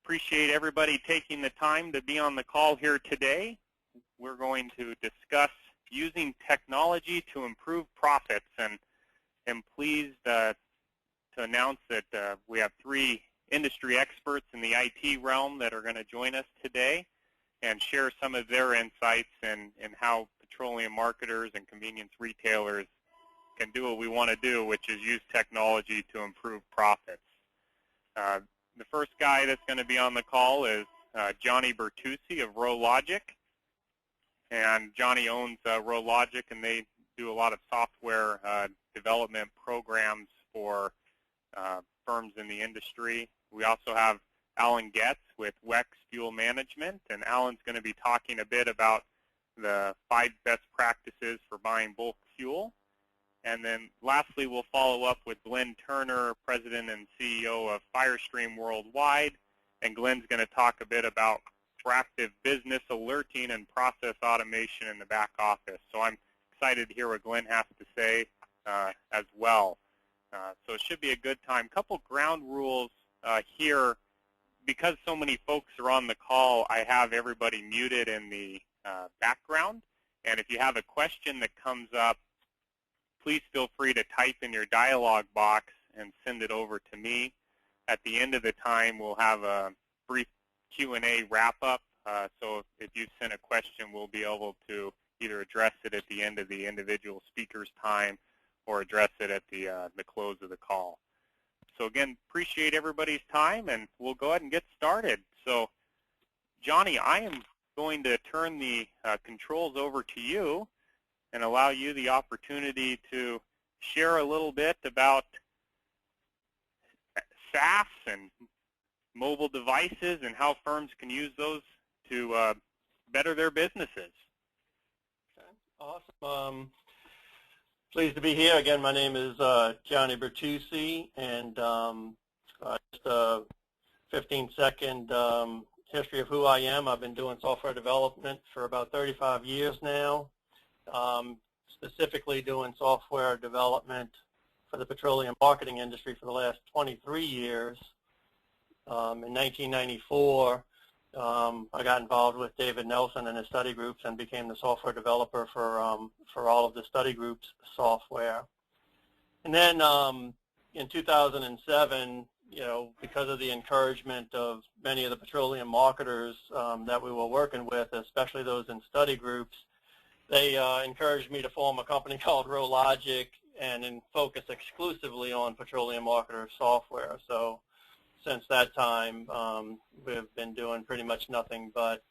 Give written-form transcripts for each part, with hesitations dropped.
appreciate everybody taking the time to be on the call here today. We're going to discuss using technology to improve profits, and I'm pleased to announce that we have 3 industry experts in the IT realm that are going to join us today and share some of their insights in how petroleum marketers and convenience retailers can do what we want to do, which is use technology to improve profits. The first guy that's going to be on the call is Johnny Bertucci of Rologic. And Johnny owns Rologic, and they do a lot of software development programs for firms in the industry. We also have Alan Getz with WEX Fuel Management, and Alan's going to be talking a bit about the 5 best practices for buying bulk fuel. And then lastly, we'll follow up with Glenn Turner, President and CEO of Firestream Worldwide. And Glenn's going to talk a bit about proactive business alerting and process automation in the back office. So I'm excited to hear what Glenn has to say as well. So it should be a good time. Couple ground rules here. Because so many folks are on the call, I have everybody muted in the background. And if you have a question that comes up, please feel free to type in your dialog box and send it over to me. At the end of the time, we'll have a brief Q&A wrap-up. So if you send a question, we'll be able to either address it at the end of the individual speaker's time or address it at the close of the call. So again, appreciate everybody's time, and we'll go ahead and get started. So Johnny, I am going to turn the controls over to you and allow you the opportunity to share a little bit about SaaS and mobile devices and how firms can use those to better their businesses. Okay. Awesome. Pleased to be here. Again, my name is Johnny Bertucci, and just a 15-second history of who I am. I've been doing software development for about 35 years now. Specifically doing software development for the petroleum marketing industry for the last 23 years. In 1994, I got involved with David Nelson and his study groups and became the software developer for all of the study groups software. And then in 2007, because of the encouragement of many of the petroleum marketers that we were working with, especially those in study groups, they encouraged me to form a company called Rologic and focus exclusively on petroleum marketer software. So since that time, we've been doing pretty much nothing but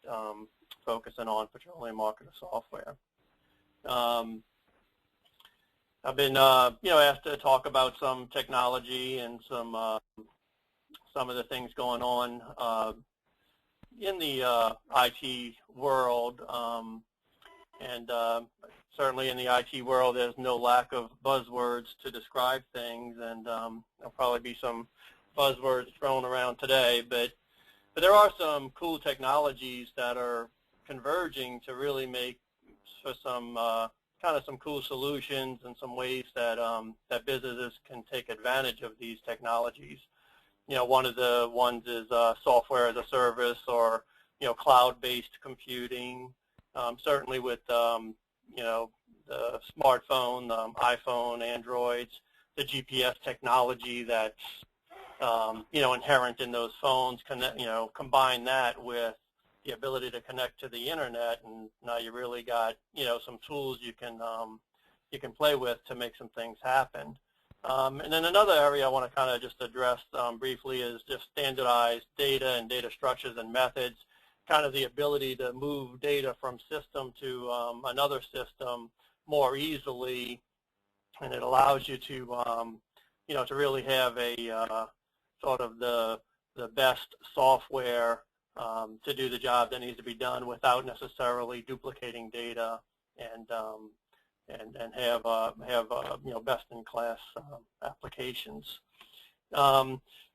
focusing on petroleum marketer software. I've been, asked to talk about some technology and some of the things going on in the IT world. And certainly in the IT world, there's no lack of buzzwords to describe things, and there'll probably be some buzzwords thrown around today. But there are some cool technologies that are converging to really make for some some cool solutions and some ways that that businesses can take advantage of these technologies. One of the ones is software as a service, or cloud-based computing. Certainly with the smartphone, iPhone, Androids, the GPS technology that's inherent in those phones. Combine that with the ability to connect to the internet, and now you really got some tools you can play with to make some things happen. And then another area I want to kind of just address briefly is just standardized data and data structures and methods. Kind of the ability to move data from system to another system more easily, and it allows you to to really have a sort of the best software to do the job that needs to be done without necessarily duplicating data, and have best in class applications.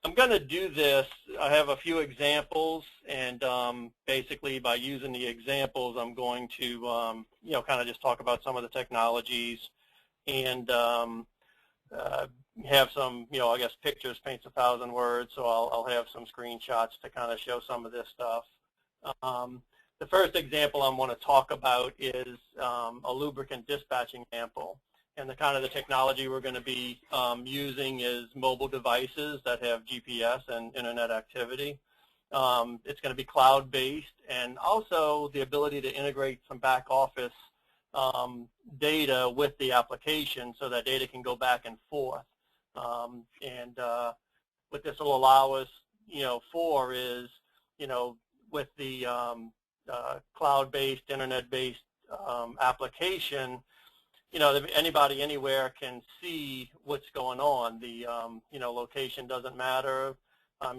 I'm going to do this. I have a few examples, and basically by using the examples, I'm going to kind of just talk about some of the technologies and have some, I guess pictures paints 1,000 words, so I'll have some screenshots to kind of show some of this stuff. The first example I'm going to talk about is a lubricant dispatching example. And the kind of the technology we're going to be using is mobile devices that have GPS and internet activity. It's going to be cloud-based, and also the ability to integrate some back office data with the application so that data can go back and forth. What this will allow us, for is, with the cloud-based, internet-based application, anybody anywhere can see what's going on. The location doesn't matter.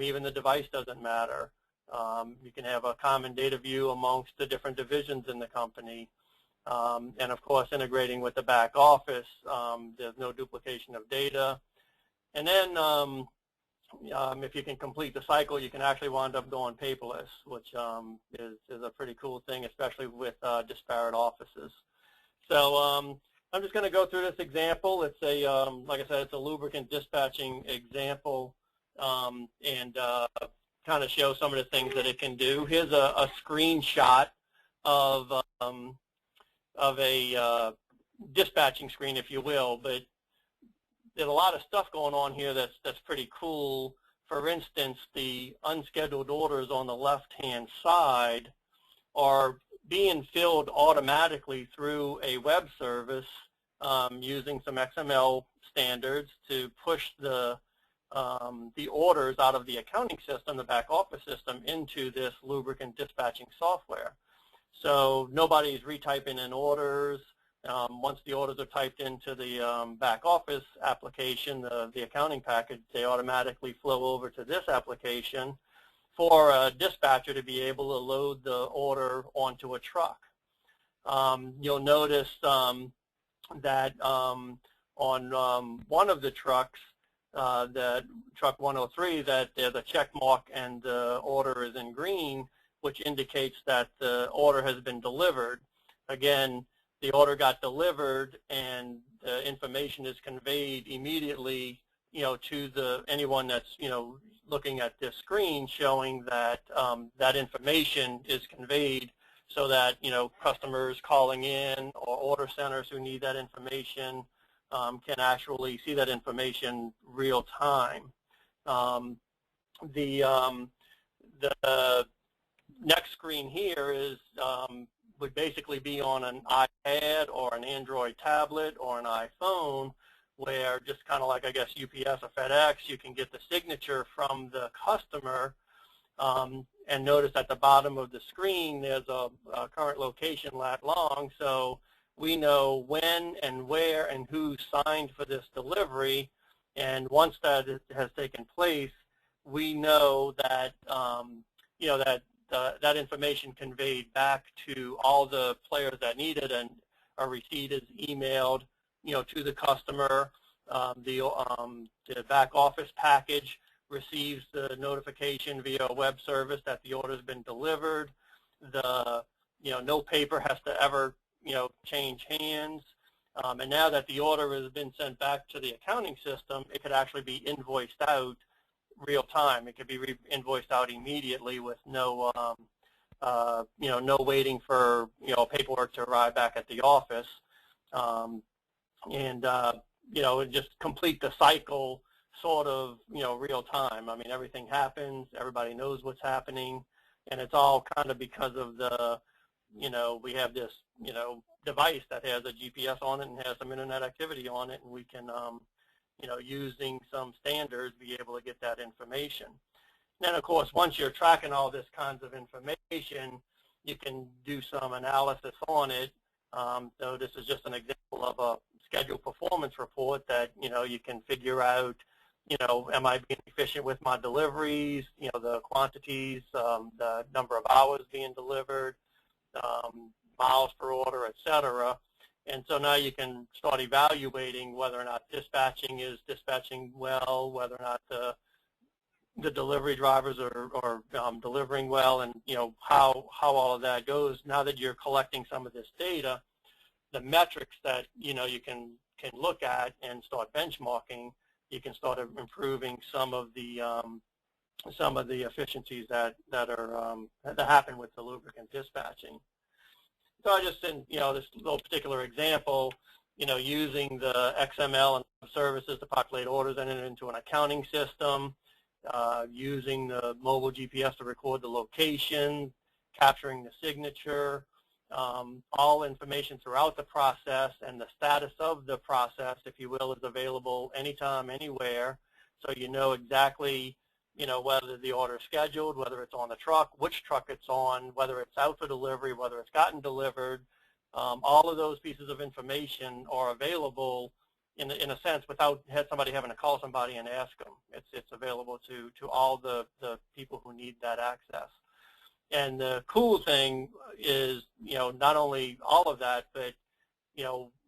Even the device doesn't matter. You can have a common data view amongst the different divisions in the company. And of course, integrating with the back office, there's no duplication of data. And then if you can complete the cycle, you can actually wind up going paperless, which is a pretty cool thing, especially with disparate offices. So I'm just going to go through this example. It's a, like I said, it's a lubricant dispatching example, and kind of show some of the things that it can do. Here's a screenshot of a dispatching screen, if you will, but there's a lot of stuff going on here that's pretty cool. For instance, the unscheduled orders on the left-hand side are being filled automatically through a web service using some XML standards to push the orders out of the accounting system, the back office system, into this lubricant dispatching software. So nobody's retyping in orders. Once the orders are typed into the back office application, the accounting package, they automatically flow over to this application for a dispatcher to be able to load the order onto a truck. You'll notice that on one of the trucks, the truck 103, that there's a check mark and the order is in green, which indicates that the order has been delivered. Again, the order got delivered, and the information is conveyed immediately, to anyone that's, looking at this screen, showing that that information is conveyed, so that customers calling in or order centers who need that information can actually see that information real time. The next screen here is would basically be on an iPad or an Android tablet or an iPhone, where just kind of like, I guess, UPS or FedEx, you can get the signature from the customer, and notice at the bottom of the screen there's a current location lat long, so we know when and where and who signed for this delivery. And once that has taken place, we know that that information conveyed back to all the players that need it, and a receipt is emailed, to the customer. The back office package receives the notification via a web service that the order has been delivered. No paper has to ever, change hands. And now that the order has been sent back to the accounting system, it could actually be invoiced out real time. It could be invoiced out immediately with no, no waiting for, paperwork to arrive back at the office. Just complete the cycle sort of, real time. I mean, everything happens, everybody knows what's happening, and it's all kind of because of the, we have this, device that has a GPS on it and has some internet activity on it, and we can, using some standards, be able to get that information. Then, of course, once you're tracking all this kinds of information, you can do some analysis on it. So this is just an example of a scheduled performance report that, you can figure out, am I being efficient with my deliveries, the quantities, the number of hours being delivered, miles per order, et cetera. And so now you can start evaluating whether or not dispatching is dispatching well, whether or not the delivery drivers are delivering well, and how all of that goes. Now that you're collecting some of this data, the metrics that you can look at and start benchmarking, you can start improving some of the efficiencies that happen with the lubricant dispatching. So I just, in this little particular example, using the XML and services to populate orders and enter into an accounting system, using the mobile GPS to record the location, capturing the signature, all information throughout the process, and the status of the process, if you will, is available anytime, anywhere. So you know exactly, whether the order is scheduled, whether it's on the truck, which truck it's on, whether it's out for delivery, whether it's gotten delivered. All of those pieces of information are available in a sense without somebody having to call somebody and ask them. It's available to all the people who need that access. And the cool thing is, not only all of that, but,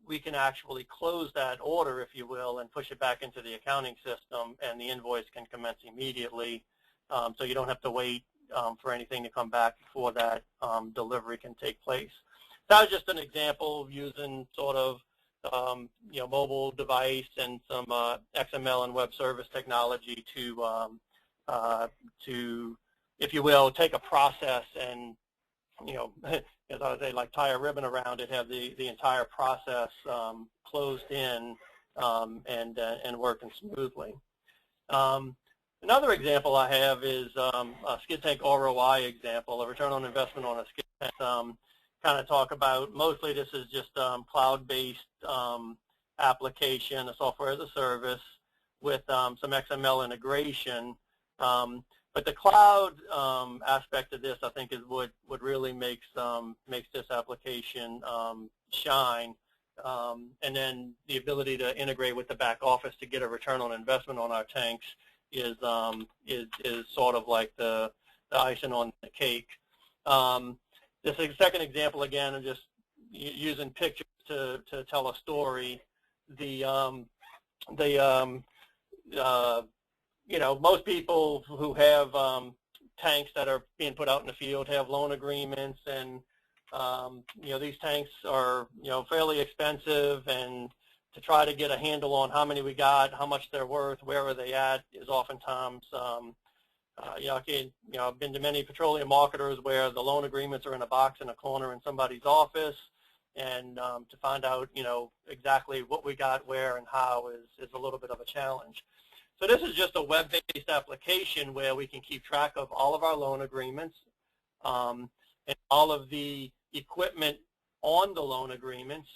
we can actually close that order, if you will, and push it back into the accounting system, and the invoice can commence immediately. So you don't have to wait for anything to come back before that delivery can take place. That was just an example of using sort of, mobile device and some XML and web service technology to, if you will, take a process and, as I would say, like tie a ribbon around it, have the entire process closed in and working smoothly. Another example I have is a skid tank ROI example, a return on investment on a skid tank. Kind of talk about, mostly this is just cloud-based application, a software as a service with some XML integration. But the cloud aspect of this, I think, is what really makes this application shine. And then the ability to integrate with the back office to get a return on investment on our tanks is sort of like the icing on the cake. This is a second example, again, of just using pictures to tell a story. Most people who have tanks that are being put out in the field have loan agreements, and these tanks are fairly expensive, and to try to get a handle on how many we got, how much they're worth, where are they at, is oftentimes I've been to many petroleum marketers where the loan agreements are in a box in a corner in somebody's office, and to find out exactly what we got, where, and how is a little bit of a challenge. So this is just a web-based application where we can keep track of all of our loan agreements and all of the equipment on the loan agreements,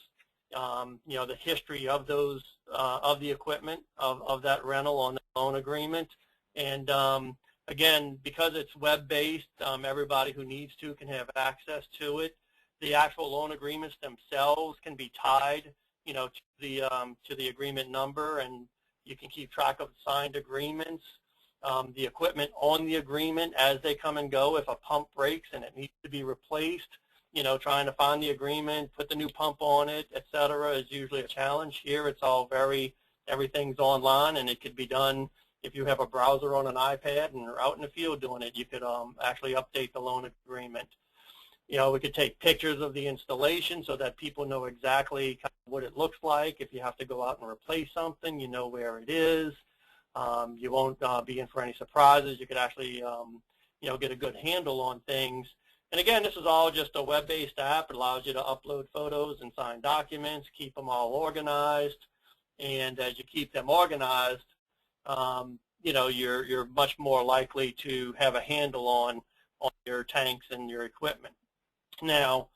the history of those, of the equipment, of that rental on the loan agreement. And again, because it's web-based, everybody who needs to can have access to it. The actual loan agreements themselves can be tied, to the agreement number, and you can keep track of signed agreements, the equipment on the agreement as they come and go. If a pump breaks and it needs to be replaced, trying to find the agreement, put the new pump on it, et cetera, is usually a challenge. Here it's all everything's online, and it could be done if you have a browser on an iPad and are out in the field doing it. You could actually update the loan agreement. We could take pictures of the installation so that people know exactly kind of what it looks like. If you have to go out and replace something, you know where it is. You won't be in for any surprises. You could actually, get a good handle on things. And again, this is all just a web-based app. It allows you to upload photos and sign documents, keep them all organized. And as you keep them organized, you're much more likely to have a handle on your tanks and your equipment. Now,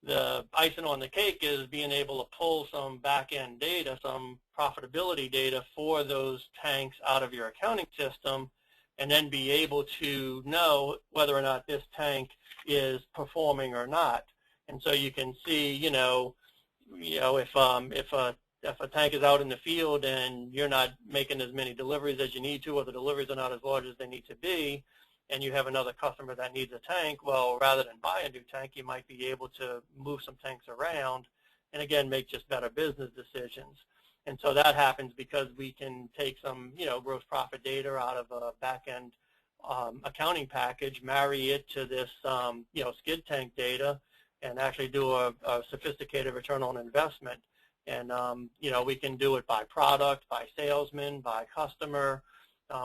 the icing on the cake is being able to pull some back-end data, some profitability data for those tanks out of your accounting system, and then be able to know whether or not this tank is performing or not. And so you can see, if a tank is out in the field and you're not making as many deliveries as you need to, or the deliveries are not as large as they need to be, and you have another customer that needs a tank, well, rather than buy a new tank, you might be able to move some tanks around and, again, make just better business decisions. And so that happens because we can take some, gross profit data out of a back-end accounting package, marry it to this, skid tank data, and actually do a sophisticated return on investment. And we can do it by product, by salesman, by customer.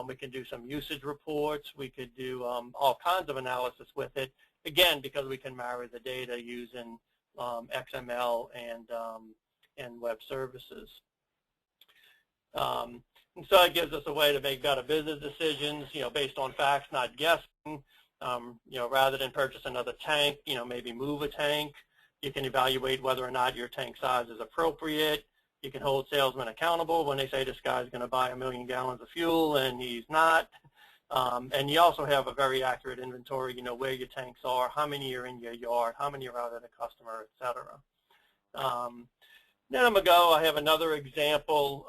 We can do some usage reports. We could do all kinds of analysis with it, again, because we can marry the data using XML and web services. And so it gives us a way to make better business decisions, based on facts, not guessing. Rather than purchase another tank, maybe move a tank. You can evaluate whether or not your tank size is appropriate. You can hold salesmen accountable when they say this guy's going to buy 1 million gallons of fuel and he's not. And you also have a very accurate inventory, where your tanks are, how many are in your yard, how many are out at the customer, et cetera. Then I'm going to go, I have another example.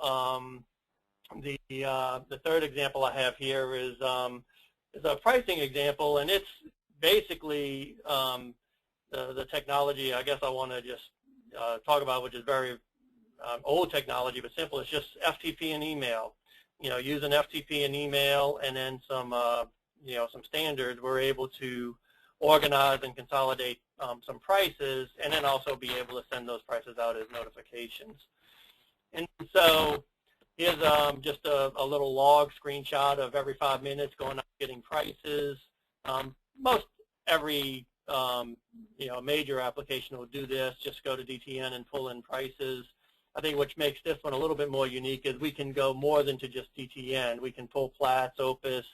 The third example I have here is a pricing example, and it's basically the technology I guess I want to just talk about, which is very old technology, but simple. It's just FTP and email. Using FTP and email and then some standards, we're able to organize and consolidate some prices, and then also be able to send those prices out as notifications. And so here's just a little log screenshot of every 5 minutes going out getting prices. Most every major application will do this. Just go to DTN and pull in prices. I think what makes this one a little bit more unique is we can go more than to just DTN. We can pull Platts, Opus,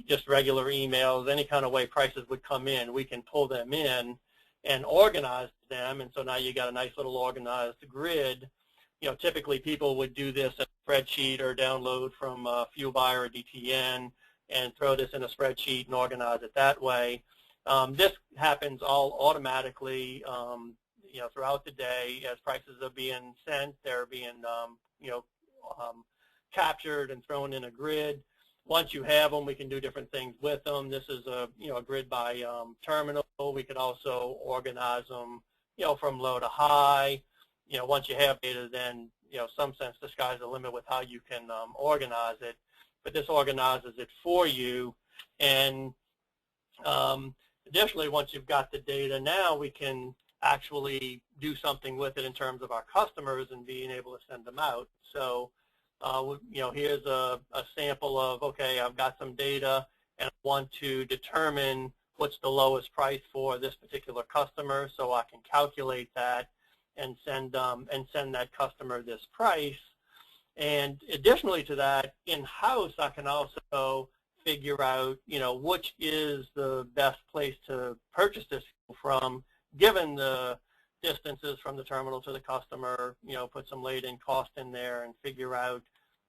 just regular emails, any kind of way prices would come in. We can pull them in and organize them, and so now you got a nice little organized grid. Typically people would do this in a spreadsheet or download from FuelBuyer or DTN and throw this in a spreadsheet and organize it that way. This happens all automatically, throughout the day as prices are being sent. They're being, captured and thrown in a grid. Once you have them, we can do different things with them. This is a grid by terminal. We could also organize them, from low to high. Once you have data, then some sense the sky's the limit with how you can organize it. But this organizes it for you. And additionally, once you've got the data, now we can actually do something with it in terms of our customers and being able to send them out. So here's a sample of, okay, I've got some data and I want to determine what's the lowest price for this particular customer, so I can calculate that and send that customer this price. And additionally to that, in-house, I can also figure out, which is the best place to purchase this from, given the distances from the terminal to the customer, put some laid-in cost in there and figure out,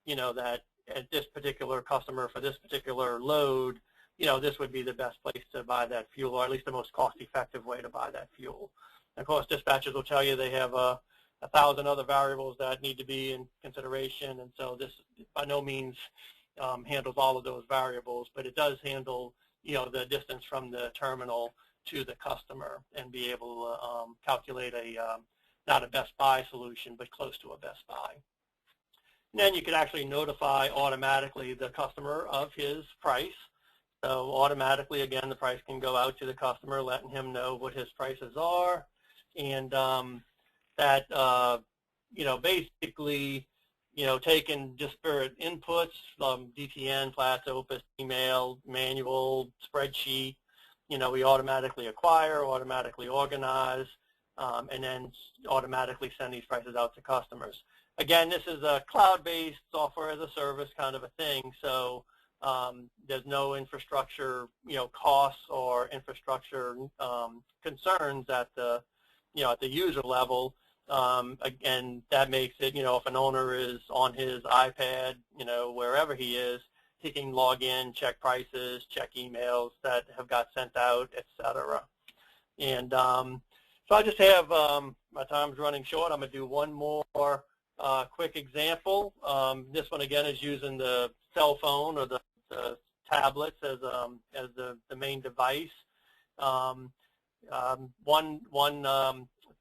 that at this particular customer for this particular load, this would be the best place to buy that fuel, or at least the most cost-effective way to buy that fuel. And of course, dispatchers will tell you they have 1,000 other variables that need to be in consideration, and so this by no means handles all of those variables, but it does handle, the distance from the terminal to the customer and be able to calculate not a best buy solution, but close to a best buy. And then you could actually notify automatically the customer of his price. So automatically, again, the price can go out to the customer, letting him know what his prices are. And that, basically, taking disparate inputs, DTN, Platts, Opus, email, manual, spreadsheet, we automatically acquire, automatically organize, and then automatically send these prices out to customers. Again, this is a cloud-based software as a service kind of a thing, so there's no infrastructure, costs or infrastructure concerns at the, at the user level. Again, that makes it, if an owner is on his iPad, wherever he is, he can log in, check prices, check emails that have got sent out, etc. And so I just have, my time's running short. I'm going to do one more quick example. This one, again, is using the cell phone or the tablets as the main device. One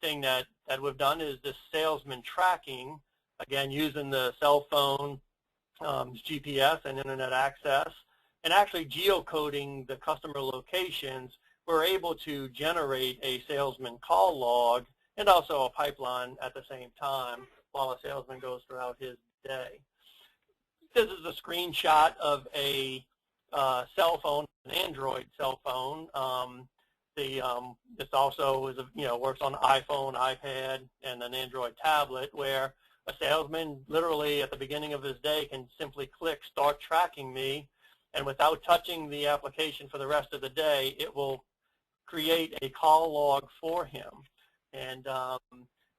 thing that we've done is this salesman tracking, again, using the cell phone, GPS and internet access, and actually geocoding the customer locations. We're able to generate a salesman call log and also a pipeline at the same time while a salesman goes throughout his day. This is a screenshot of a cell phone, an Android cell phone. This also is works on iPhone, iPad, and an Android tablet, where a salesman literally at the beginning of his day can simply click Start Tracking Me, and without touching the application for the rest of the day, it will create a call log for him. And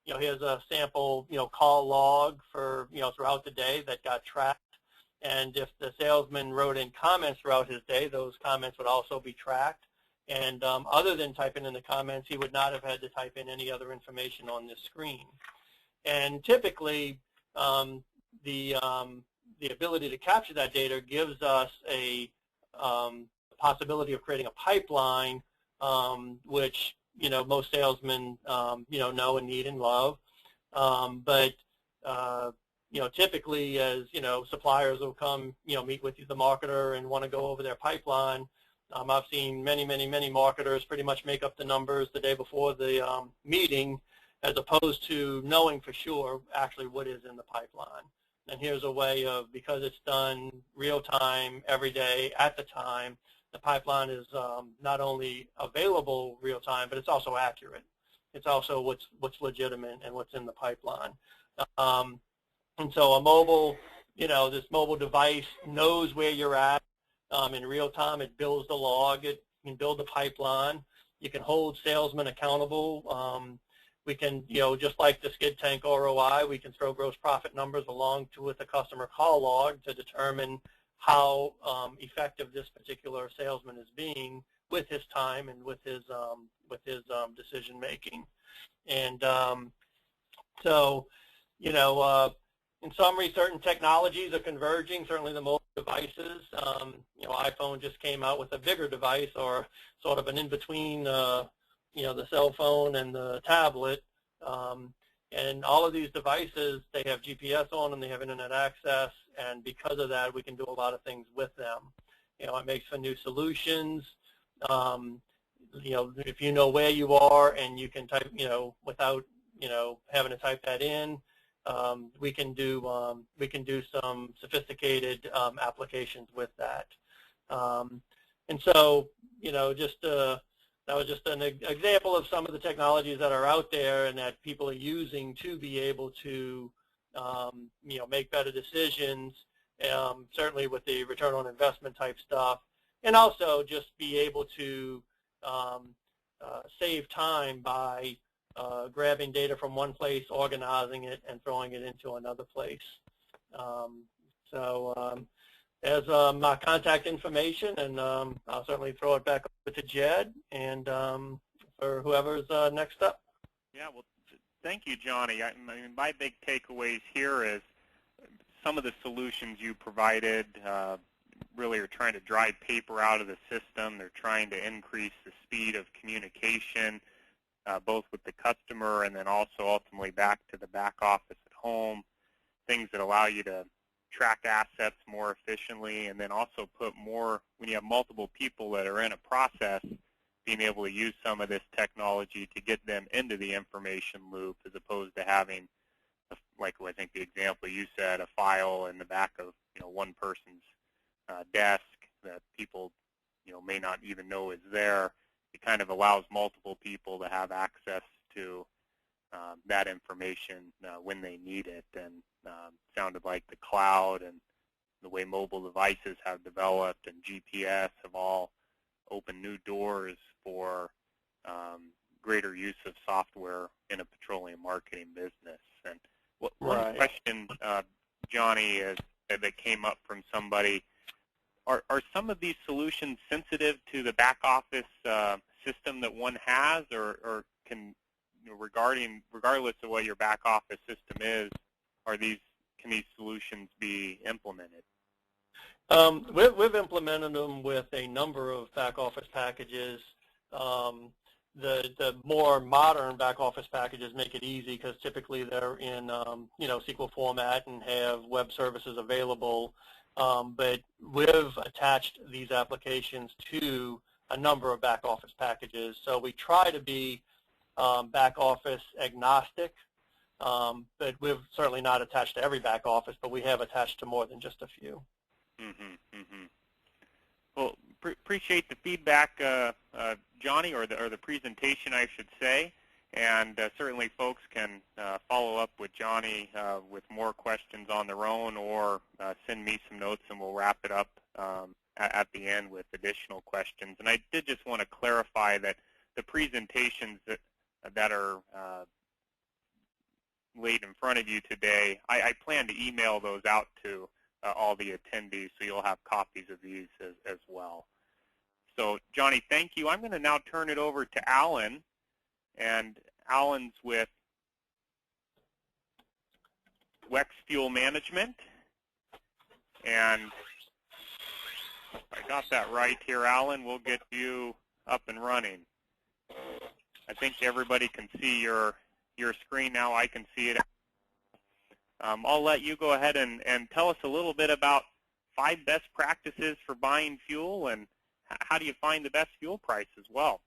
here's a sample call log for throughout the day that got tracked. And if the salesman wrote in comments throughout his day, those comments would also be tracked. And other than typing in the comments, he would not have had to type in any other information on this screen. And typically, the ability to capture that data gives us a possibility of creating a pipeline, which most salesmen know and need and love. But typically, as suppliers will come meet with the marketer and want to go over their pipeline. I've seen many marketers pretty much make up the numbers the day before the meeting, as opposed to knowing for sure actually what is in the pipeline. And here's a way of, because it's done real time, every day, at the time, the pipeline is not only available real time, but it's also accurate. It's also what's legitimate and what's in the pipeline. And so a mobile, this mobile device knows where you're at in real time. It builds the log. It can build the pipeline. You can hold salesmen accountable. We can, just like the skid tank ROI, we can throw gross profit numbers along with the customer call log to determine how effective this particular salesman is being with his time and with his decision making. And so, in summary, certain technologies are converging. Certainly, the mobile devices. iPhone just came out with a bigger device, or sort of an in-between, the cell phone and the tablet. And all of these devices, they have GPS on them, they have internet access, and because of that, we can do a lot of things with them. It makes for new solutions. If you know where you are and you can type, without, having to type that in, we can do some sophisticated applications with that. And so, that was just an example of some of the technologies that are out there and that people are using to be able to, make better decisions, certainly with the return on investment type stuff, and also just be able to save time by grabbing data from one place, organizing it, and throwing it into another place. There's my contact information, and I'll certainly throw it back over to Jed and for whoever's next up. Yeah, well, thank you, Johnny. My big takeaways here is some of the solutions you provided really are trying to drive paper out of the system. They're trying to increase the speed of communication, both with the customer and then also ultimately back to the back office at home, things that allow you to track assets more efficiently, and then also put more, when you have multiple people that are in a process, being able to use some of this technology to get them into the information loop as opposed to having, like I think the example you said, a file in the back of one person's desk that people may not even know is there. It kind of allows multiple people to have access to that information when they need it, and sounded like the cloud and the way mobile devices have developed and GPS have all opened new doors for greater use of software in a petroleum marketing business. And one question, Johnny, that came up from somebody, are some of these solutions sensitive to the back office system that one has, or can, regardless of what your back office system is, can these solutions be implemented? We've implemented them with a number of back office packages. The more modern back office packages make it easy because typically they're in SQL format and have web services available. But we've attached these applications to a number of back office packages. So we try to be back office agnostic, but we've certainly not attached to every back office, but we have attached to more than just a few. Well, appreciate the feedback, Johnny, or the presentation, I should say. And certainly folks can follow up with Johnny with more questions on their own, or send me some notes and we'll wrap it up at the end with additional questions. And I did just want to clarify that the presentations that are laid in front of you today, I plan to email those out to all the attendees, so you'll have copies of these as well. So Johnny, thank you. I'm going to now turn it over to Alan. And Alan's with WEX Fuel Management. And if I got that right here, Alan, we'll get you up and running. I think everybody can see your screen now. I can see it. I'll let you go ahead and tell us a little bit about 5 best practices for buying fuel, and how do you find the best fuel price as well.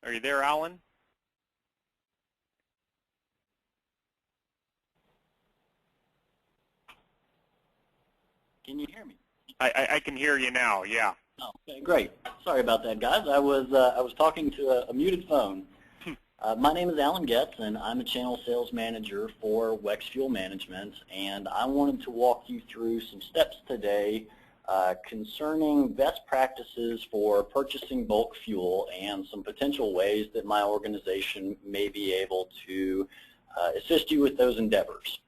Are you there, Alan? Can you hear me? I can hear you now, yeah. Okay, great. Sorry about that, guys. I was talking to a muted phone. My name is Alan Getz, and I'm a channel sales manager for WEX Fuel Management, and I wanted to walk you through some steps today concerning best practices for purchasing bulk fuel and some potential ways that my organization may be able to assist you with those endeavors.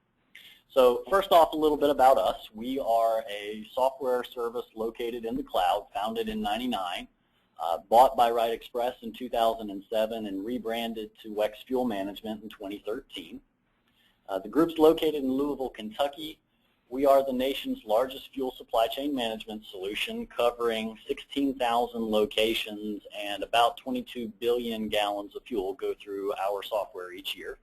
So first off, a little bit about us. We are a software service located in the cloud, founded in '99, bought by Wright Express in 2007, and rebranded to WEX Fuel Management in 2013. The group's located in Louisville, Kentucky. We are the nation's largest fuel supply chain management solution, covering 16,000 locations, and about 22 billion gallons of fuel go through our software each year.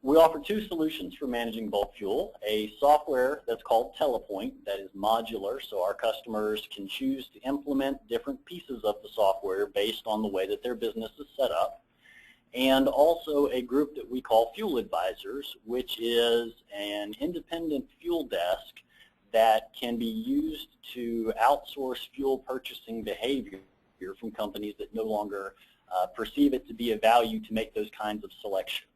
We offer 2 solutions for managing bulk fuel, a software that's called Telepoint that is modular, so our customers can choose to implement different pieces of the software based on the way that their business is set up, and also a group that we call Fuel Advisors, which is an independent fuel desk that can be used to outsource fuel purchasing behavior from companies that no longer perceive it to be of value to make those kinds of selections.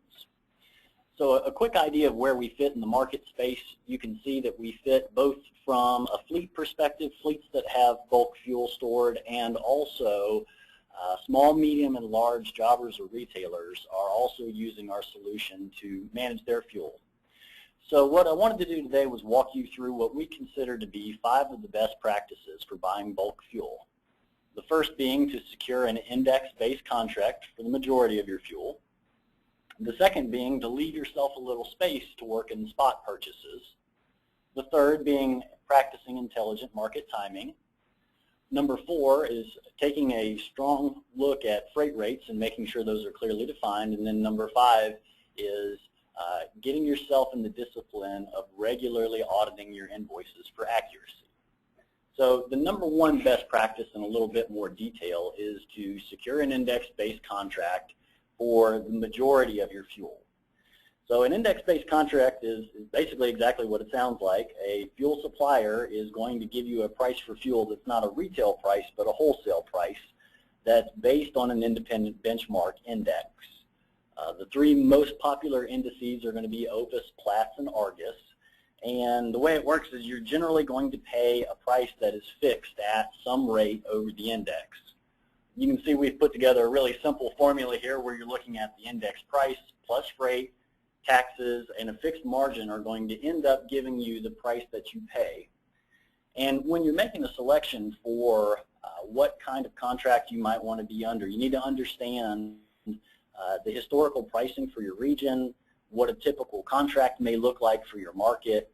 So a quick idea of where we fit in the market space. You can see that we fit both from a fleet perspective, fleets that have bulk fuel stored, and also small, medium, and large jobbers or retailers are also using our solution to manage their fuel. So what I wanted to do today was walk you through what we consider to be 5 of the best practices for buying bulk fuel. The first being to secure an index-based contract for the majority of your fuel. The second being to leave yourself a little space to work in spot purchases. The third being practicing intelligent market timing. Number 4 is taking a strong look at freight rates and making sure those are clearly defined. And then number 5 is getting yourself in the discipline of regularly auditing your invoices for accuracy. So the number 1 best practice in a little bit more detail is to secure an index-based contract for the majority of your fuel. So an index-based contract is basically exactly what it sounds like. A fuel supplier is going to give you a price for fuel that's not a retail price but a wholesale price that's based on an independent benchmark index. The 3 most popular indices are going to be OPIS, Platts, and Argus. And the way it works is you're generally going to pay a price that is fixed at some rate over the index. You can see we've put together a really simple formula here where you're looking at the index price plus freight, taxes, and a fixed margin are going to end up giving you the price that you pay. And when you're making a selection for what kind of contract you might want to be under, you need to understand the historical pricing for your region, what a typical contract may look like for your market,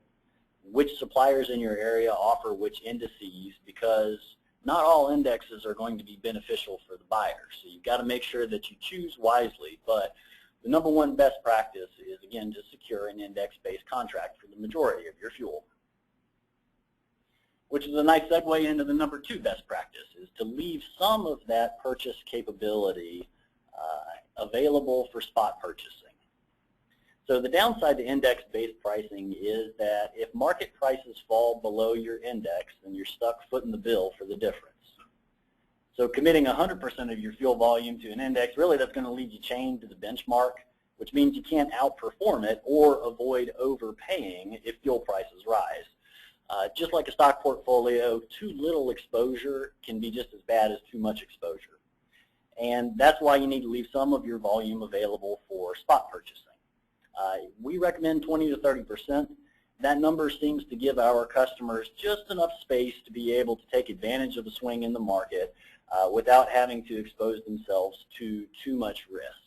which suppliers in your area offer which indices, because not all indexes are going to be beneficial for the buyer. So you've got to make sure that you choose wisely. But the number 1 best practice is, again, to secure an index-based contract for the majority of your fuel. which is a nice segue into the number 2 best practice, is to leave some of that purchase capability available for spot purchasing. So the downside to index-based pricing is that if market prices fall below your index, then you're stuck footing the bill for the difference. So committing 100% of your fuel volume to an index, really that's going to leave you chained to the benchmark, which means you can't outperform it or avoid overpaying if fuel prices rise. Just like a stock portfolio, too little exposure can be just as bad as too much exposure. And that's why you need to leave some of your volume available for spot purchasing. We recommend 20 to 30%. That number seems to give our customers just enough space to be able to take advantage of a swing in the market without having to expose themselves to too much risk.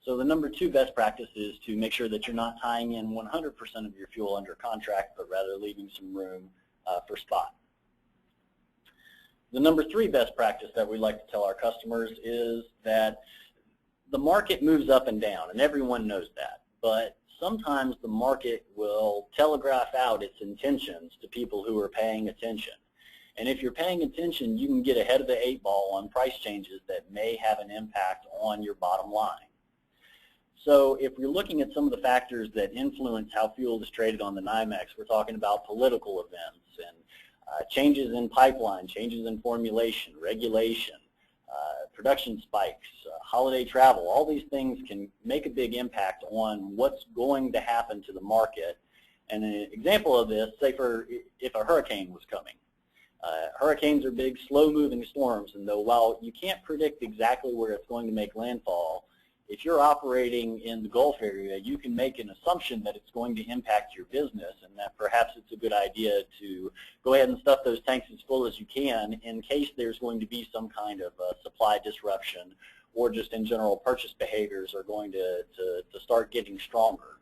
So the number 2 best practice is to make sure that you're not tying in 100% of your fuel under contract, but rather leaving some room for spot. The number 3 best practice that we like to tell our customers is that the market moves up and down, and everyone knows that. But sometimes the market will telegraph out its intentions to people who are paying attention. And if you're paying attention, you can get ahead of the 8 ball on price changes that may have an impact on your bottom line. So if we're looking at some of the factors that influence how fuel is traded on the NYMEX, we're talking about political events and changes in pipeline, changes in formulation, regulation, production spikes, holiday travel. All these things can make a big impact on what's going to happen to the market. And an example of this, say if a hurricane was coming. Hurricanes are big, slow-moving storms, and though while you can't predict exactly where it's going to make landfall, if you're operating in the Gulf area, you can make an assumption that it's going to impact your business and that perhaps it's a good idea to go ahead and stuff those tanks as full as you can in case there's going to be some kind of supply disruption or just in general purchase behaviors are going to start getting stronger.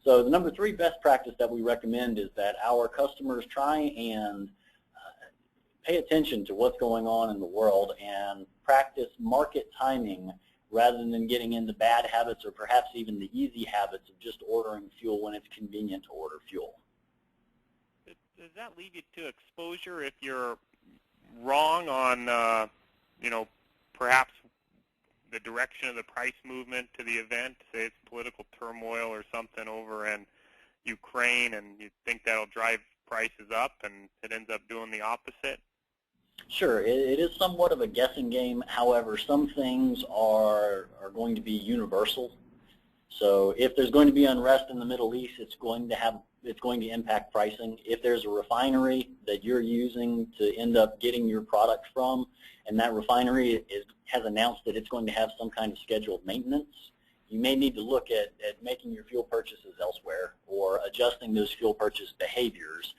So the number 3 best practice that we recommend is that our customers try and pay attention to what's going on in the world and practice market timing rather than getting into bad habits or perhaps even the easy habits of just ordering fuel when it's convenient to order fuel. Does that lead you to exposure if you're wrong on, perhaps the direction of the price movement to the event, say it's political turmoil or something over in Ukraine, and you think that'll drive prices up and it ends up doing the opposite? Sure, it is somewhat of a guessing game. However, some things are going to be universal. So if there's going to be unrest in the Middle East, it's going to impact pricing. If there's a refinery that you're using to end up getting your product from, and that refinery has announced that it's going to have some kind of scheduled maintenance, you may need to look at making your fuel purchases elsewhere or adjusting those fuel purchase behaviors.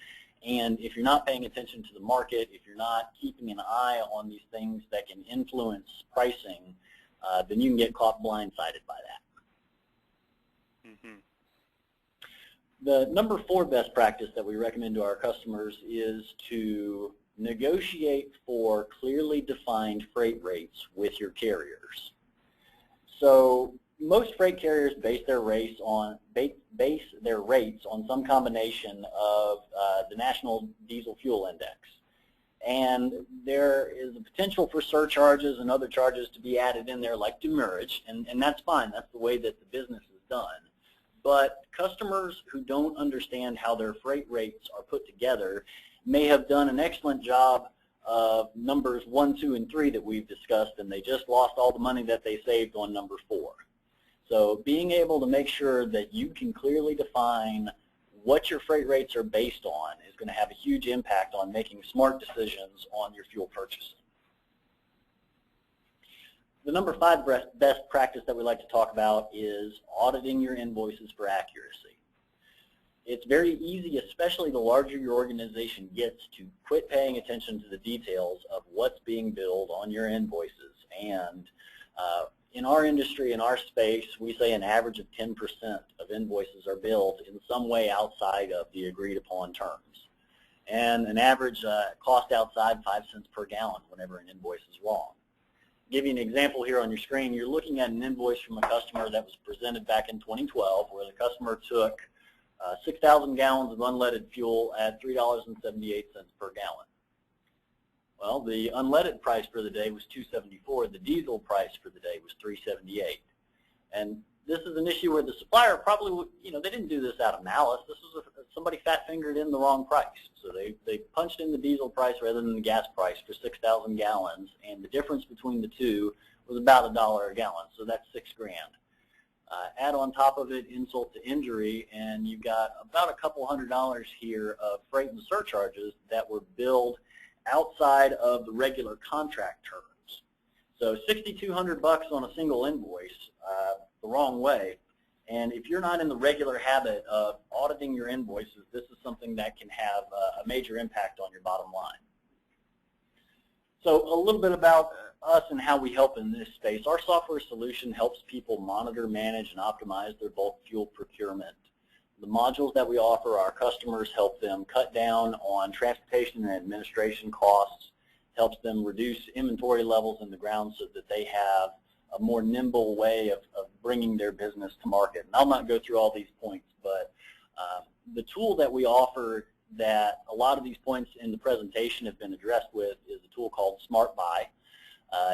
And if you're not paying attention to the market, if you're not keeping an eye on these things that can influence pricing, then you can get caught blindsided by that. Mm-hmm. The number 4 best practice that we recommend to our customers is to negotiate for clearly defined freight rates with your carriers. So most freight carriers base their rates on some combination of the National Diesel Fuel Index. And there is a potential for surcharges and other charges to be added in there like demurrage, and that's fine. That's the way that the business is done. But customers who don't understand how their freight rates are put together may have done an excellent job of numbers 1, 2, and 3 that we've discussed, and they just lost all the money that they saved on number 4. So being able to make sure that you can clearly define what your freight rates are based on is going to have a huge impact on making smart decisions on your fuel purchasing. The number 5 best practice that we like to talk about is auditing your invoices for accuracy. It's very easy, especially the larger your organization gets, to quit paying attention to the details of what's being billed on your invoices. And in our industry, in our space, we say an average of 10% of invoices are billed in some way outside of the agreed upon terms. And an average cost outside 5 cents per gallon whenever an invoice is wrong. I'll give you an example here on your screen. You're looking at an invoice from a customer that was presented back in 2012 where the customer took 6,000 gallons of unleaded fuel at $3.78 per gallon. Well, the unleaded price for the day was $2.74. The diesel price for the day was $3.78. And this is an issue where the supplier probably, they didn't do this out of malice. This was somebody fat-fingered in the wrong price. So they punched in the diesel price rather than the gas price for 6,000 gallons, and the difference between the two was about $1 a gallon. So that's $6 grand. Add on top of it insult to injury, and you've got about a couple $100 here of freight and surcharges that were billed outside of the regular contract terms. So $6,200 on a single invoice the wrong way. And if you're not in the regular habit of auditing your invoices, this is something that can have a major impact on your bottom line. So a little bit about us and how we help in this space. Our software solution helps people monitor, manage, and optimize their bulk fuel procurement. The modules that we offer our customers help them cut down on transportation and administration costs, helps them reduce inventory levels in the ground so that they have a more nimble way of bringing their business to market. And I'll not go through all these points, but the tool that we offer that a lot of these points in the presentation have been addressed with is a tool called Smart Buy.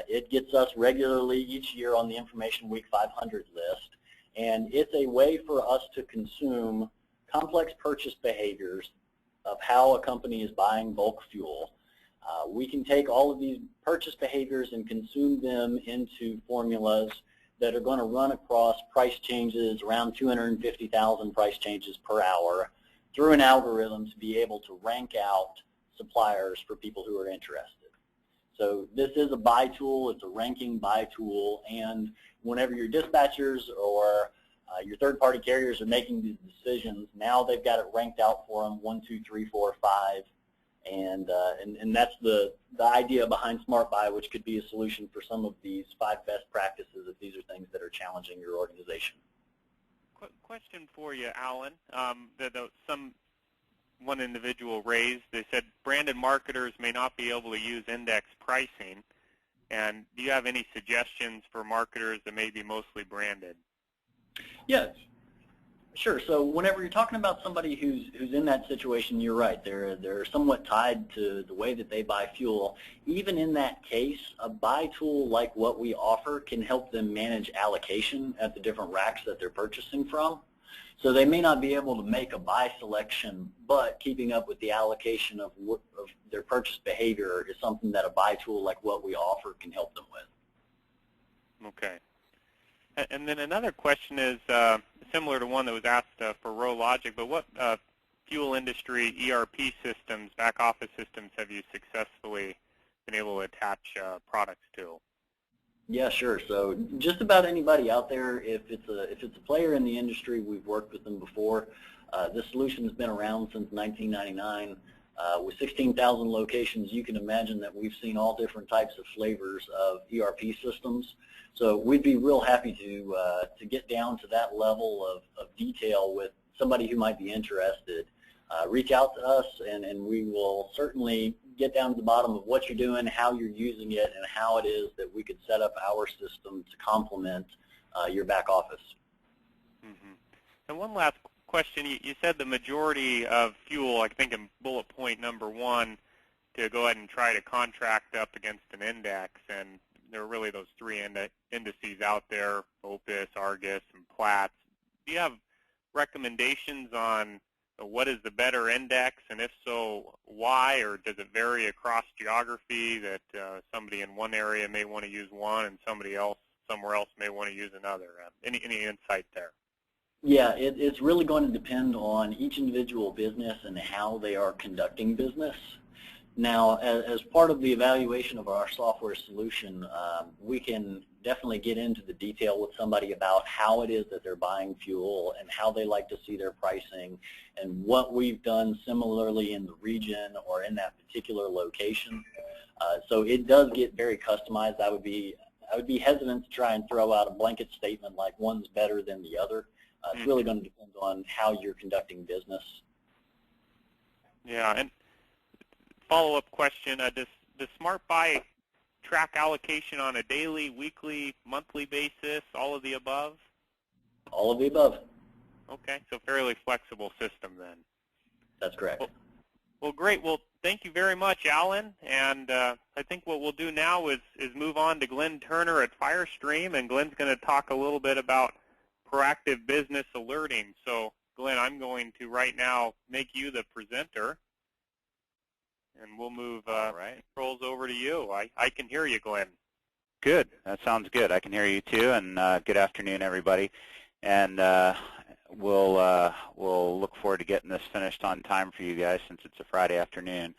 It gets us regularly each year on the Information Week 500 list, and it's a way for us to consume complex purchase behaviors of how a company is buying bulk fuel. We can take all of these purchase behaviors and consume them into formulas that are going to run across price changes, around 250,000 price changes per hour, through an algorithm to be able to rank out suppliers for people who are interested. So this is a buy tool, it's a ranking buy tool, and whenever your dispatchers or your third-party carriers are making these decisions, now they've got it ranked out for them, 1, 2, 3, 4, 5, and that's the idea behind Smart Buy, which could be a solution for some of these 5 best practices if these are things that are challenging your organization. Question for you, Alan. One individual raised, they said branded marketers may not be able to use index pricing. And do you have any suggestions for marketers that may be mostly branded? Yes, sure. So whenever you're talking about somebody who's in that situation, you're right. They're somewhat tied to the way that they buy fuel. Even in that case, a buy tool like what we offer can help them manage allocation at the different racks that they're purchasing from. So they may not be able to make a buy selection, but keeping up with the allocation of their purchase behavior is something that a buy tool like what we offer can help them with. Okay. And then another question is similar to one that was asked for RowLogic, but what fuel industry ERP systems, back office systems, have you successfully been able to attach products to? Yeah, sure. So just about anybody out there, if it's a player in the industry, we've worked with them before. This solution has been around since 1999. With 16,000 locations, you can imagine that we've seen all different types of flavors of ERP systems. So we'd be real happy to get down to that level of detail with somebody who might be interested. Reach out to us, and we will certainly get down to the bottom of what you're doing, how you're using it, and how it is that we could set up our system to complement your back office. Mm-hmm. And one last question. You said the majority of fuel, I think in bullet point number 1, to go ahead and try to contract up against an index, and there are really those 3 indices out there, Opus, Argus, and Platts. Do you have recommendations on what is the better index, and if so, why, or does it vary across geography that somebody in one area may want to use one and somebody else somewhere else may want to use another? Any insight there? Yeah, it's really going to depend on each individual business and how they are conducting business. Now, as part of the evaluation of our software solution, we can definitely get into the detail with somebody about how it is that they're buying fuel and how they like to see their pricing and what we've done similarly in the region or in that particular location. So it does get very customized. I would be hesitant to try and throw out a blanket statement like one's better than the other. It's really going to depend on how you're conducting business. Yeah, and follow-up question, does Smart Buy track allocation on a daily, weekly, monthly basis, all of the above? All of the above. Okay, so fairly flexible system then. That's correct. Well, great. Well, thank you very much, Alan. And I think what we'll do now is move on to Glenn Turner at Firestream, and Glenn's going to talk a little bit about proactive business alerting. So, Glenn, I'm going to right now make you the presenter, and we'll move controls over to you. I can hear you, Glenn. Good. That sounds good. I can hear you too, and good afternoon, everybody. And we'll look forward to getting this finished on time for you guys since it's a Friday afternoon.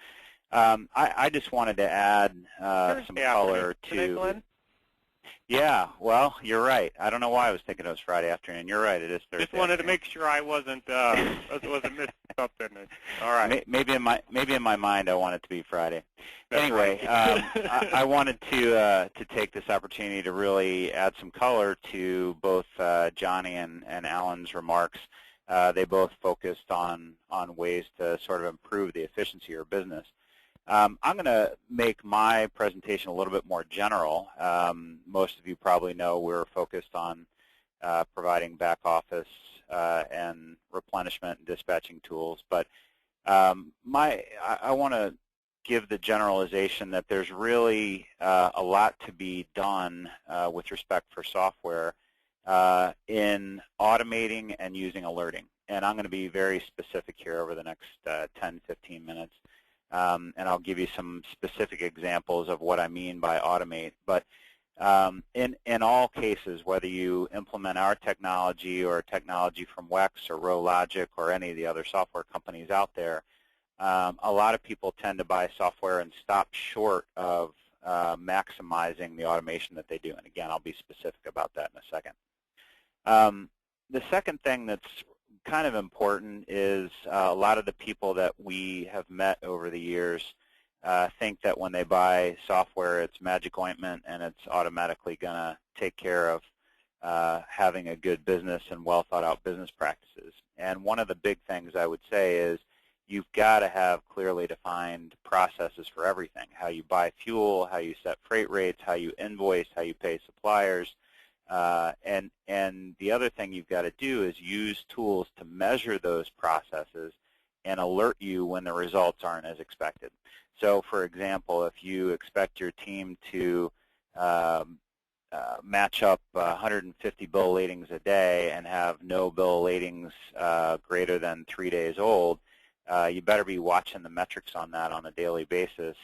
I just wanted to add some color to. Glenn? Yeah, well, you're right. I don't know why I was thinking it was Friday afternoon. You're right. It is Thursday. Just wanted afternoon. to make sure I wasn't missing something. All right. Maybe in my mind I want it to be Friday. Anyway, I wanted to take this opportunity to really add some color to both Johnny and Alan's remarks. They both focused on ways to sort of improve the efficiency of your business. I'm going to make my presentation a little bit more general. Most of you probably know we're focused on providing back office and replenishment and dispatching tools, but I want to give the generalization that there's really a lot to be done with respect for software in automating and using alerting. And I'm going to be very specific here over the next 10, 15 minutes. And I'll give you some specific examples of what I mean by automate. But in all cases, whether you implement our technology or technology from WEX or RowLogic or any of the other software companies out there, a lot of people tend to buy software and stop short of maximizing the automation that they do. And again, I'll be specific about that in a second. The second thing that's kind of important is a lot of the people that we have met over the years think that when they buy software, it's magic ointment and it's automatically going to take care of having a good business and well thought out business practices. And one of the big things I would say is you've got to have clearly defined processes for everything, how you buy fuel, how you set freight rates, how you invoice, how you pay suppliers. And the other thing you've got to do is use tools to measure those processes and alert you when the results aren't as expected. So, for example, if you expect your team to match up 150 bill ladings a day and have no bill ladings greater than 3 days old, you better be watching the metrics on that on a daily basis,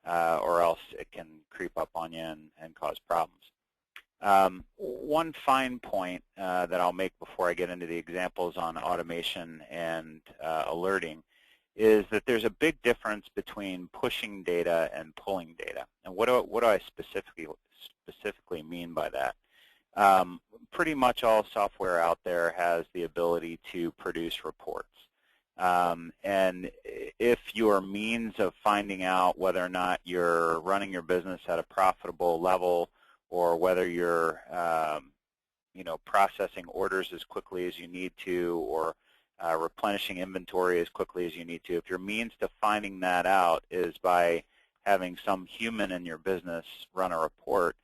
or else it can creep up on you and cause problems. One fine point that I'll make before I get into the examples on automation and alerting is that there's a big difference between pushing data and pulling data. And what do I specifically mean by that? Pretty much all software out there has the ability to produce reports. And if your means of finding out whether or not you're running your business at a profitable level or whether you're processing orders as quickly as you need to or replenishing inventory as quickly as you need to, if your means to finding that out is by having some human in your business run a report,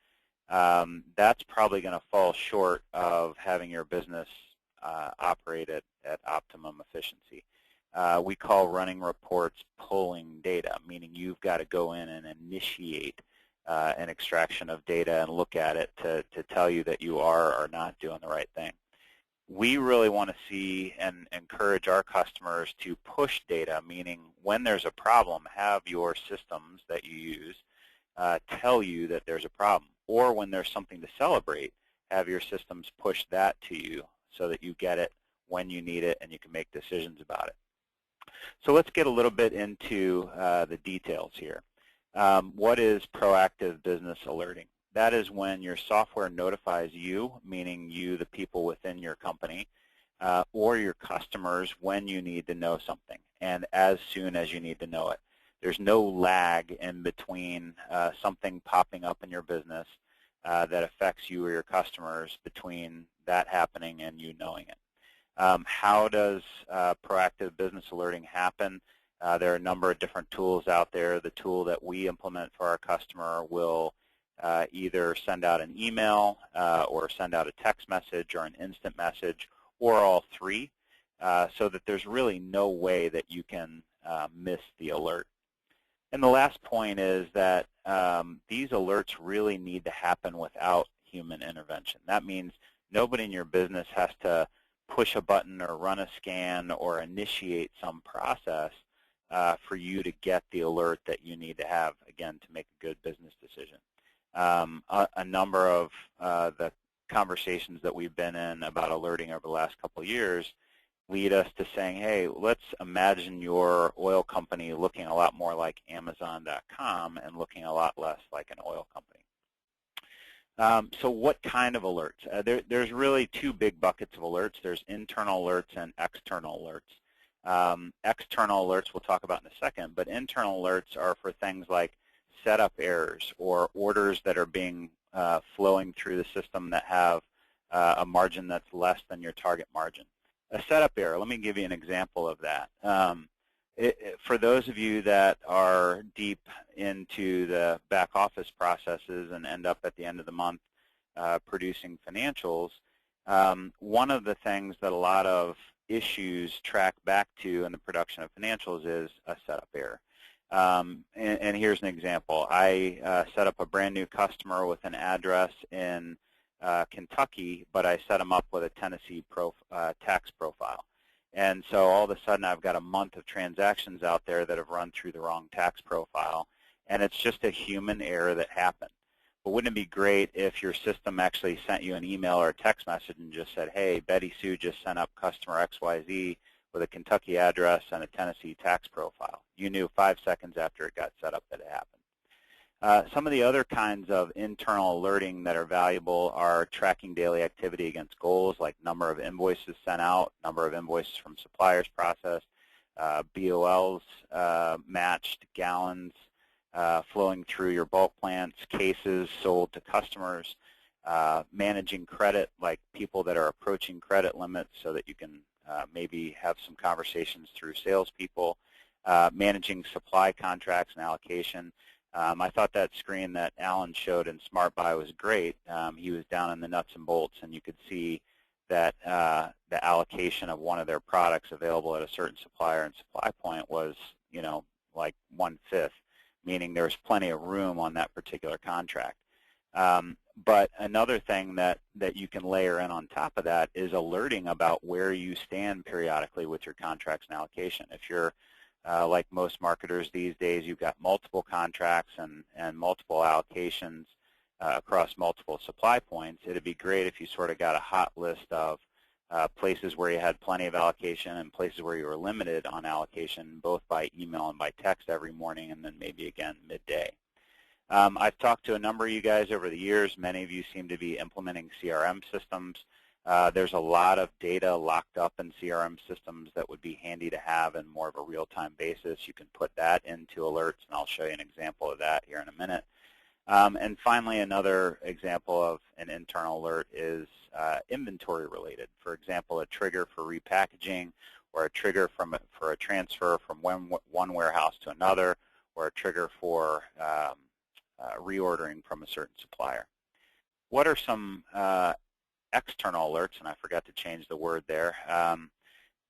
that's probably going to fall short of having your business operate at optimum efficiency. We call running reports pulling data, meaning you've got to go in and initiate an extraction of data and look at it to tell you that you are or not doing the right thing. We really want to see and encourage our customers to push data, meaning when there's a problem, have your systems that you use tell you that there's a problem. Or when there's something to celebrate, have your systems push that to you so that you get it when you need it and you can make decisions about it. So let's get a little bit into the details here. What is proactive business alerting? That is when your software notifies you, meaning you, the people within your company, or your customers when you need to know something, and as soon as you need to know it. There's no lag in between something popping up in your business that affects you or your customers between that happening and you knowing it. How does proactive business alerting happen? There are a number of different tools out there. The tool that we implement for our customer will either send out an email or send out a text message or an instant message, or all three, so that there's really no way that you can miss the alert. And the last point is that these alerts really need to happen without human intervention. That means nobody in your business has to push a button or run a scan or initiate some process for you to get the alert that you need to have, again, to make a good business decision. A number of the conversations that we've been in about alerting over the last couple of years lead us to saying, hey, let's imagine your oil company looking a lot more like Amazon.com and looking a lot less like an oil company. So what kind of alerts? There's really two big buckets of alerts. There's internal alerts and external alerts. External alerts we'll talk about in a second, but internal alerts are for things like setup errors or orders that are being flowing through the system that have a margin that's less than your target margin. A setup error, let me give you an example of that. For those of you that are deep into the back office processes and end up at the end of the month producing financials, one of the things that a lot of issues track back to in the production of financials is a setup error. And here's an example. I set up a brand new customer with an address in Kentucky, but I set them up with a Tennessee tax profile. And so all of a sudden I've got a month of transactions out there that have run through the wrong tax profile, and it's just a human error that happened. But wouldn't it be great if your system actually sent you an email or a text message and just said, hey, Betty Sue just sent up customer XYZ with a Kentucky address and a Tennessee tax profile. You knew 5 seconds after it got set up that it happened. Some of the other kinds of internal alerting that are valuable are tracking daily activity against goals, like number of invoices sent out, number of invoices from suppliers processed, BOLs matched, gallons flowing through your bulk plants, cases sold to customers, managing credit, like people that are approaching credit limits so that you can maybe have some conversations through salespeople, managing supply contracts and allocation. I thought that screen that Alan showed in SmartBuy was great. He was down in the nuts and bolts, and you could see that the allocation of one of their products available at a certain supplier and supply point was, like 1/5, meaning there was plenty of room on that particular contract. But another thing that you can layer in on top of that is alerting about where you stand periodically with your contracts and allocation. If you're like most marketers these days, you've got multiple contracts and multiple allocations across multiple supply points. It'd be great if you sort of got a hot list of places where you had plenty of allocation and places where you were limited on allocation, both by email and by text every morning, and then maybe again midday. I've talked to a number of you guys over the years. Many of you seem to be implementing CRM systems. There's a lot of data locked up in CRM systems that would be handy to have in more of a real-time basis. You can put that into alerts, and I'll show you an example of that here in a minute. And finally, another example of an internal alert is inventory related. For example, a trigger for repackaging, or a trigger for a transfer from one warehouse to another, or a trigger for reordering from a certain supplier. What are some external alerts? And I forgot to change the word there.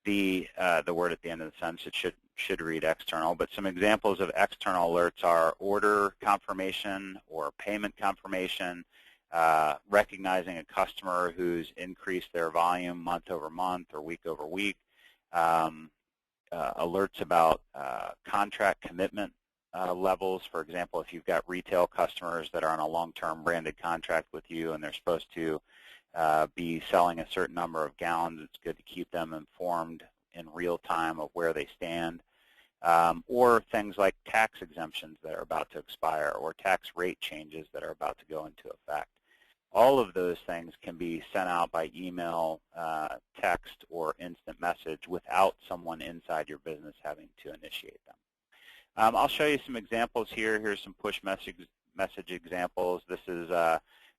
The word at the end of the sentence, it should read external, but some examples of external alerts are order confirmation or payment confirmation, recognizing a customer who's increased their volume month over month or week over week, alerts about contract commitment levels. For example, if you've got retail customers that are on a long-term branded contract with you and they're supposed to be selling a certain number of gallons, it's good to keep them informed in real time of where they stand. Or things like tax exemptions that are about to expire or tax rate changes that are about to go into effect. All of those things can be sent out by email, text, or instant message without someone inside your business having to initiate them. I'll show you some examples here. Here's some push message examples. This is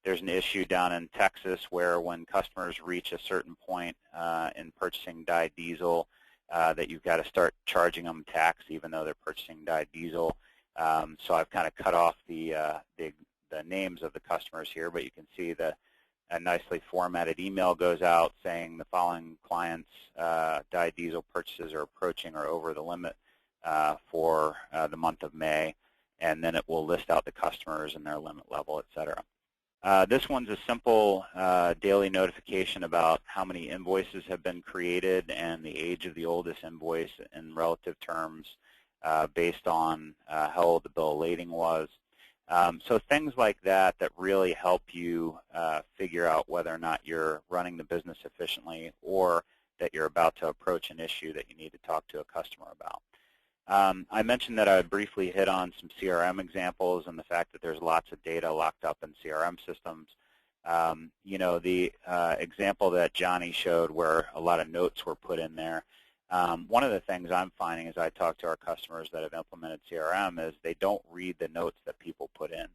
there's an issue down in Texas where when customers reach a certain point in purchasing dyed diesel, that you've got to start charging them tax even though they're purchasing dyed diesel. So I've kind of cut off the names of the customers here, but you can see the a nicely formatted email goes out saying the following clients' dyed diesel purchases are approaching or over the limit for the month of May, and then it will list out the customers and their limit level, et cetera. This one's a simple daily notification about how many invoices have been created and the age of the oldest invoice in relative terms based on how old the bill of lading was. So things like that that really help you figure out whether or not you're running the business efficiently or that you're about to approach an issue that you need to talk to a customer about. I mentioned that I would briefly hit on some CRM examples and the fact that there's lots of data locked up in CRM systems. You know, the example that Johnny showed where a lot of notes were put in there, one of the things I'm finding as I talk to our customers that have implemented CRM is they don't read the notes that people put in.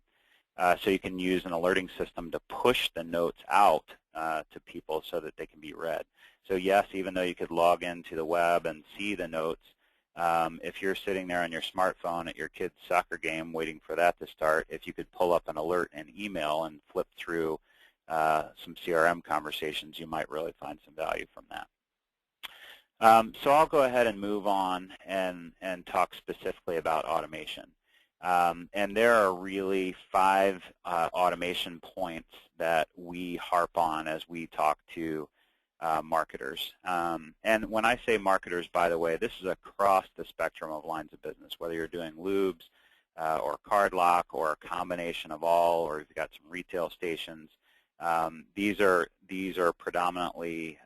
So you can use an alerting system to push the notes out to people so that they can be read. So yes, even though you could log into the web and see the notes, if you're sitting there on your smartphone at your kid's soccer game waiting for that to start, if you could pull up an alert in email and flip through some CRM conversations, you might really find some value from that. So I'll go ahead and move on and talk specifically about automation. And there are really 5 automation points that we harp on as we talk to marketers. And when I say marketers, by the way, this is across the spectrum of lines of business, whether you're doing lubes or card lock or a combination of all, or you've got some retail stations. These are predominantly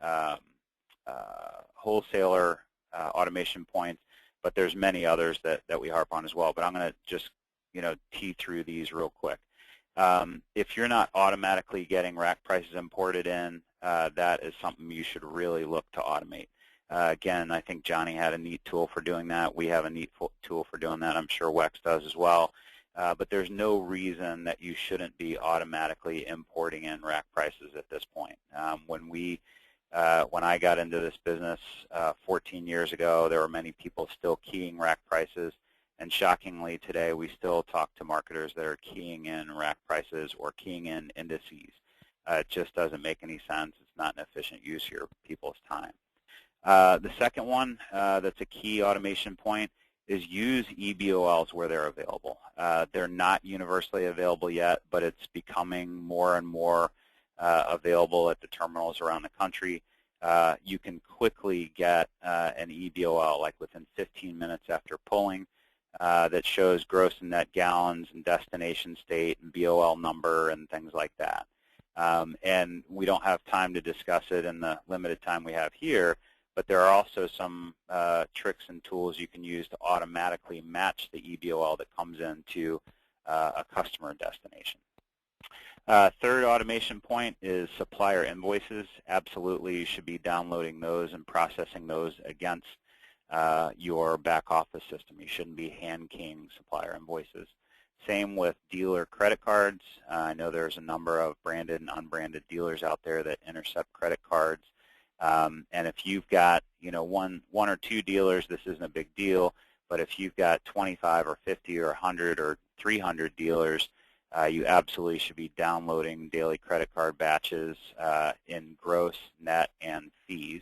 wholesaler automation points, but there's many others that we harp on as well. But I'm going to just tee through these real quick. If you're not automatically getting rack prices imported in, that is something you should really look to automate. Again, I think Johnny had a neat tool for doing that. We have a neat tool for doing that. I'm sure WEX does as well. But there's no reason that you shouldn't be automatically importing in rack prices at this point. When I got into this business 14 years ago, there were many people still keying rack prices. And shockingly, today we still talk to marketers that are keying in rack prices or keying in indices. It just doesn't make any sense. It's not an efficient use of your people's time. The second one that's a key automation point is use EBOLs where they're available. They're not universally available yet, but it's becoming more and more available at the terminals around the country. You can quickly get an EBOL, like within 15 minutes after pulling, that shows gross and net gallons and destination state and BOL number and things like that. And we don't have time to discuss it in the limited time we have here, but there are also some tricks and tools you can use to automatically match the EBOL that comes into a customer destination. Third automation point is supplier invoices. Absolutely, you should be downloading those and processing those against your back office system. You shouldn't be hand keying supplier invoices. Same with dealer credit cards. I know there's a number of branded and unbranded dealers out there that intercept credit cards. And if you've got one or two dealers, this isn't a big deal. But if you've got 25 or 50 or 100 or 300 dealers, you absolutely should be downloading daily credit card batches in gross, net, and fees,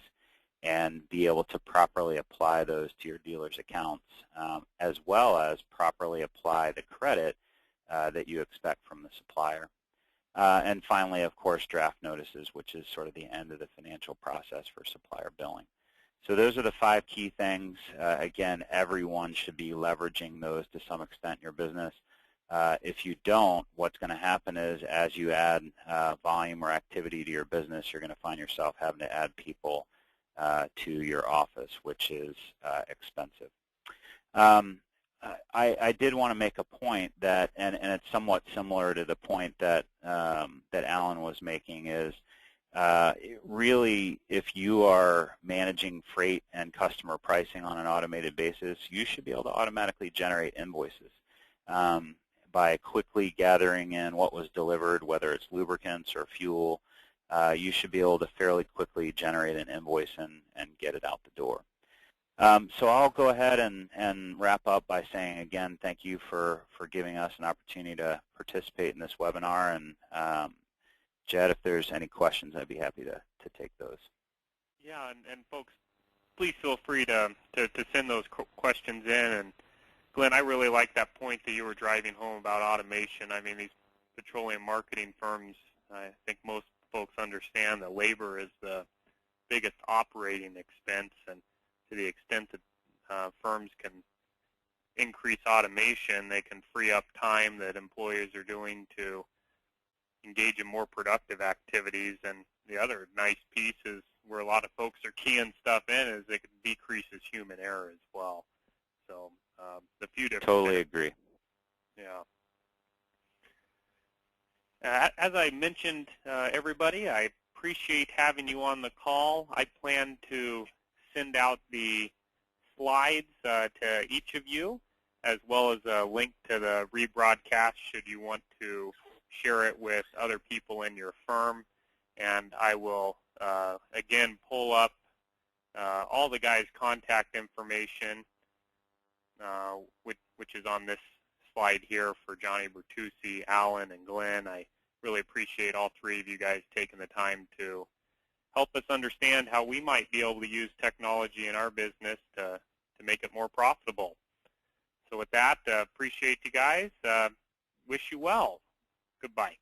and be able to properly apply those to your dealer's accounts, as well as properly apply the credit that you expect from the supplier. And finally, of course, draft notices, which is sort of the end of the financial process for supplier billing. So those are the 5 key things. Again, everyone should be leveraging those to some extent in your business. If you don't, what's going to happen is as you add volume or activity to your business, you're going to find yourself having to add people to your office, which is expensive. I did want to make a point that, and it's somewhat similar to the point that that Alan was making, is really, if you are managing freight and customer pricing on an automated basis, you should be able to automatically generate invoices by quickly gathering in what was delivered, whether it's lubricants or fuel. You should be able to fairly quickly generate an invoice and get it out the door. So I'll go ahead and wrap up by saying, again, thank you for giving us an opportunity to participate in this webinar. And Jed, if there's any questions, I'd be happy to take those. Yeah, and folks, please feel free to send those questions in. And Glenn, I really like that point that you were driving home about automation. I mean, these petroleum marketing firms, I think most folks understand that labor is the biggest operating expense, and to the extent that firms can increase automation, they can free up time that employees are doing to engage in more productive activities. And the other nice piece is where a lot of folks are keying stuff in is it decreases human error as well. So the few different Totally agree. Yeah. As I mentioned, everybody, I appreciate having you on the call. I plan to send out the slides to each of you, as well as a link to the rebroadcast should you want to share it with other people in your firm. And I will, again, pull up all the guys' contact information, which is on this slide here for Johnny Bertucci, Alan, and Glenn. I really appreciate all three of you guys taking the time to help us understand how we might be able to use technology in our business to make it more profitable. So with that, appreciate you guys. Wish you well. Goodbye.